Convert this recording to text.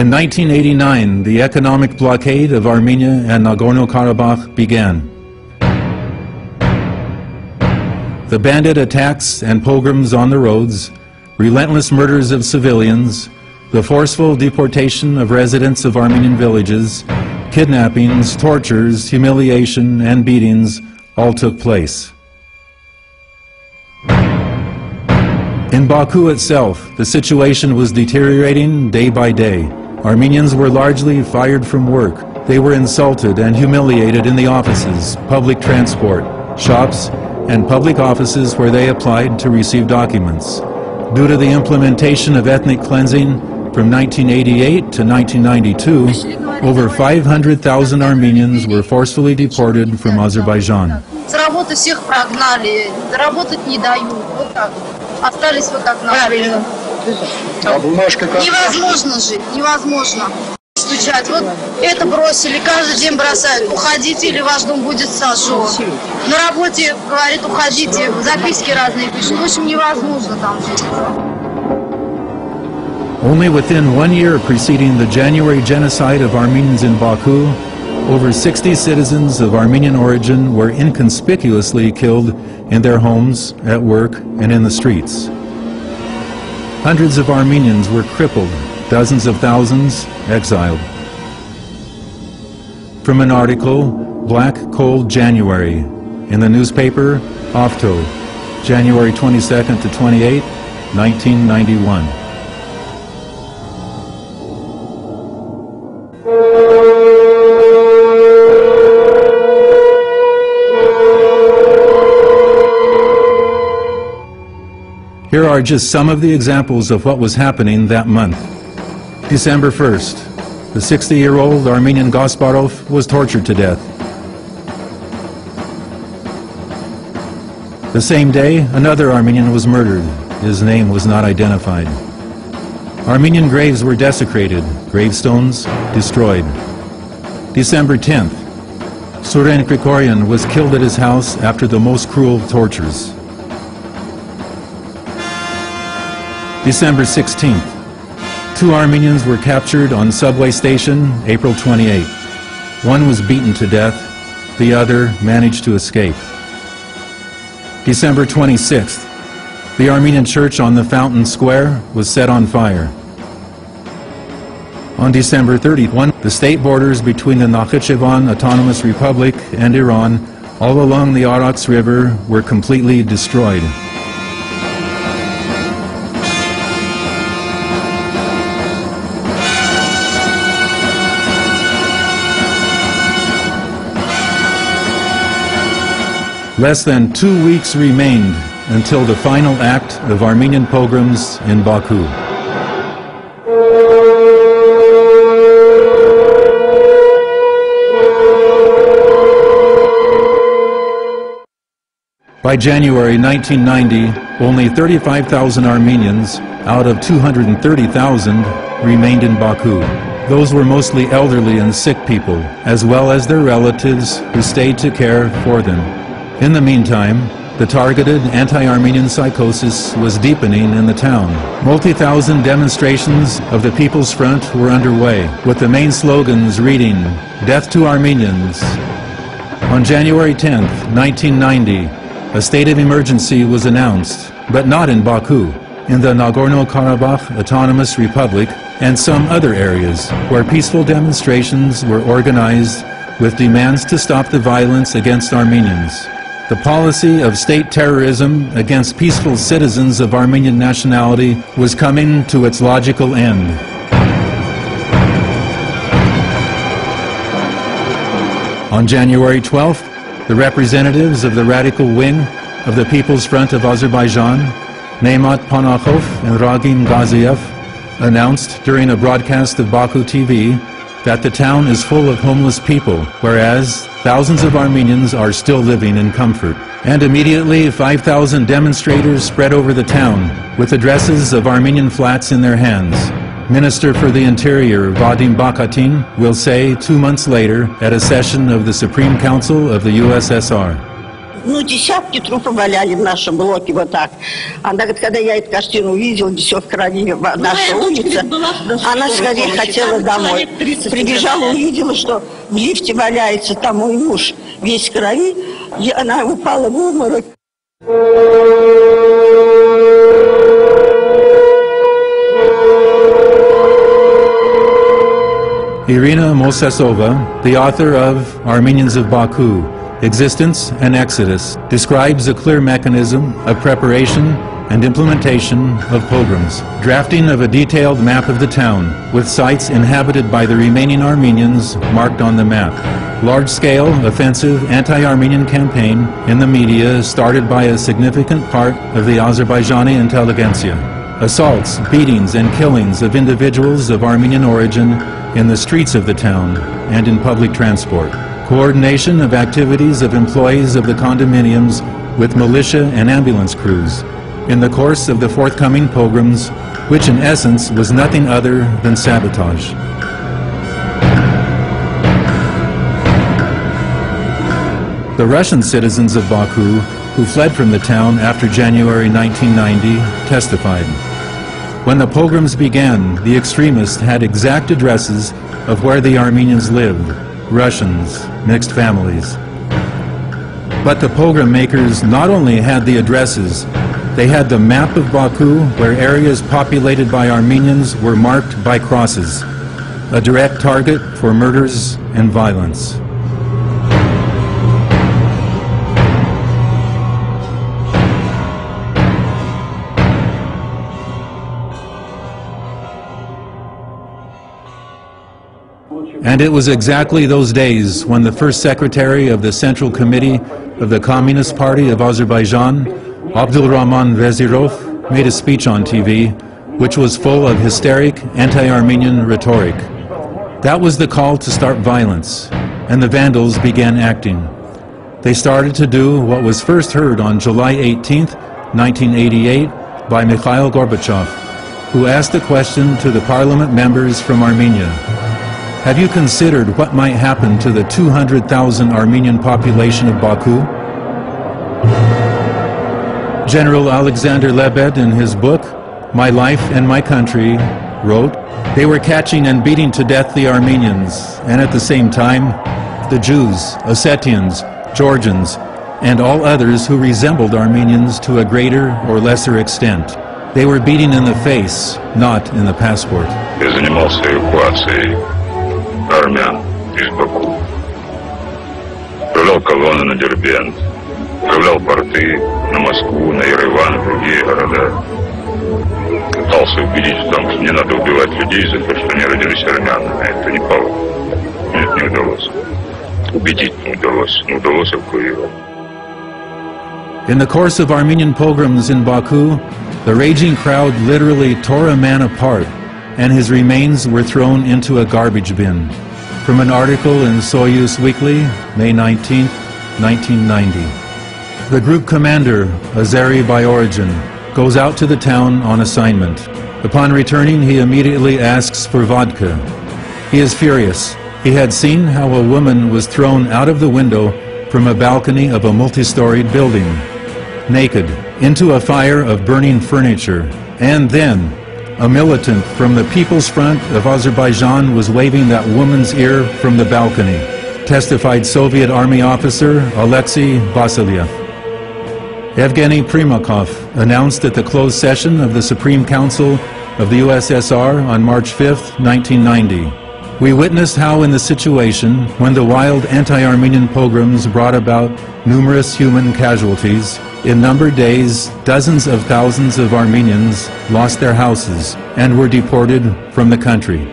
In 1989, the economic blockade of Armenia and Nagorno Karabakh began. The bandit attacks and pogroms on the roads, relentless murders of civilians, the forceful deportation of residents of Armenian villages, kidnappings, tortures, humiliation, and beatings all took place. In Baku itself, the situation was deteriorating day by day. Armenians were largely fired from work. They were insulted and humiliated in the offices, public transport, shops, and public offices where they applied to receive documents. Due to the implementation of ethnic cleansing from 1988 to 1992, over 500,000 Armenians were forcefully deported from Azerbaijan. С работы всех прогнали, работать не дают, вот так. Остались вы как на... Правильно. Невозможно жить, невозможно стучать. Вот это бросили, каждый день бросают. Уходите, или ваш дом будет сожжен. На работе говорит, уходите, записки разные пишут. В общем, невозможно там жить. Only within 1 year preceding the January genocide of Armenians in Baku, over 60 citizens of Armenian origin were inconspicuously killed in their homes, at work, and in the streets. Hundreds of Armenians were crippled, dozens of thousands exiled. From an article, Black Cold January, in the newspaper Avto, January 22nd to 28, 1991. Here are just some of the examples of what was happening that month. December 1st, the 60-year-old Armenian Gasparov was tortured to death. The same day, another Armenian was murdered. His name was not identified. Armenian graves were desecrated, gravestones destroyed. December 10th, Suren Krikorian was killed at his house after the most cruel tortures. December 16th, 2 Armenians were captured on subway station, April 28. One was beaten to death, the other managed to escape. December 26th, the Armenian church on the Fountain Square was set on fire. On December 31, the state borders between the Nakhichevan Autonomous Republic and Iran, all along the Araks River, were completely destroyed. Less than 2 weeks remained until the final act of Armenian pogroms in Baku. By January 1990, only 35,000 Armenians out of 230,000 remained in Baku. Those were mostly elderly and sick people, as well as their relatives who stayed to care for them. In the meantime, the targeted anti-Armenian psychosis was deepening in the town. Multi-thousand demonstrations of the People's Front were underway, with the main slogans reading, "Death to Armenians." On January 10, 1990, a state of emergency was announced, but not in Baku, in the Nagorno Karabakh Autonomous Republic and some other areas where peaceful demonstrations were organized with demands to stop the violence against Armenians. The policy of state terrorism against peaceful citizens of Armenian nationality was coming to its logical end. On January 12th, the representatives of the radical wing of the People's Front of Azerbaijan, Nemat Panakhov and Ragim Gaziev, announced during a broadcast of Baku TV that the town is full of homeless people, whereas thousands of Armenians are still living in comfort. And immediately 5,000 demonstrators spread over the town with addresses of Armenian flats in their hands. Minister for the Interior Vadim Bakatin will say 2 months later at a session of the Supreme Council of the USSR. Ну, десятки трупов валяли в нашем блоке вот так. Она говорит, когда я эту картину увидела, все в крови, наша улица, она скорее хотела домой. Прибежала, увидела, что в лифте валяется там мой муж весь в крови, и она упала в обморок. Irina Mosesova, the author of Armenians of Baku, Existence and Exodus, describes a clear mechanism of preparation and implementation of pogroms. Drafting of a detailed map of the town, with sites inhabited by the remaining Armenians marked on the map. Large-scale, offensive, anti-Armenian campaign in the media started by a significant part of the Azerbaijani intelligentsia. Assaults, beatings, and killings of individuals of Armenian origin in the streets of the town and in public transport. Coordination of activities of employees of the condominiums with militia and ambulance crews in the course of the forthcoming pogroms, which in essence was nothing other than sabotage. The Russian citizens of Baku who fled from the town after January 1990 testified. When the pogroms began, the extremists had exact addresses of where the Armenians lived, Russians, mixed families. But the pogrom makers not only had the addresses, they had the map of Baku where areas populated by Armenians were marked by crosses, a direct target for murders and violence. And it was exactly those days when the first secretary of the Central Committee of the Communist Party of Azerbaijan, Abdulrahman Vezirov, made a speech on TV which was full of hysteric anti-Armenian rhetoric. That was the call to start violence, and the vandals began acting. They started to do what was first heard on July 18, 1988 by Mikhail Gorbachev, who asked a question to the parliament members from Armenia. Have you considered what might happen to the 200,000 Armenian population of Baku? General Alexander Lebed, in his book, My Life and My Country, wrote, they were catching and beating to death the Armenians, and at the same time, the Jews, Ossetians, Georgians, and all others who resembled Armenians to a greater or lesser extent. They were beating in the face, not in the passport. Армян из Баку. Отправлял колонны на Дербент, отправлял порты на Москву, на Ереван и другие города. Пытался убедить в том, что не надо убивать людей за то, что они родились армянами. Это не получилось. Нет, не удалось. Убедить не удалось. Не удалось эвакуировать. In the course of Armenian pogroms in Baku, the raging crowd literally tore a man apart, and his remains were thrown into a garbage bin. From an article in Soyuz Weekly, May 19, 1990. The group commander, Azeri by origin, goes out to the town on assignment. Upon returning, he immediately asks for vodka. He is furious. He had seen how a woman was thrown out of the window from a balcony of a multi-storied building, naked, into a fire of burning furniture, and then a militant from the People's Front of Azerbaijan was waving that woman's ear from the balcony, testified Soviet Army officer Alexei Vasilyev. Evgeny Primakov announced at the closed session of the Supreme Council of the USSR on March 5, 1990. We witnessed how in the situation when the wild anti-Armenian pogroms brought about numerous human casualties, in numbered days, dozens of thousands of Armenians lost their houses and were deported from the country.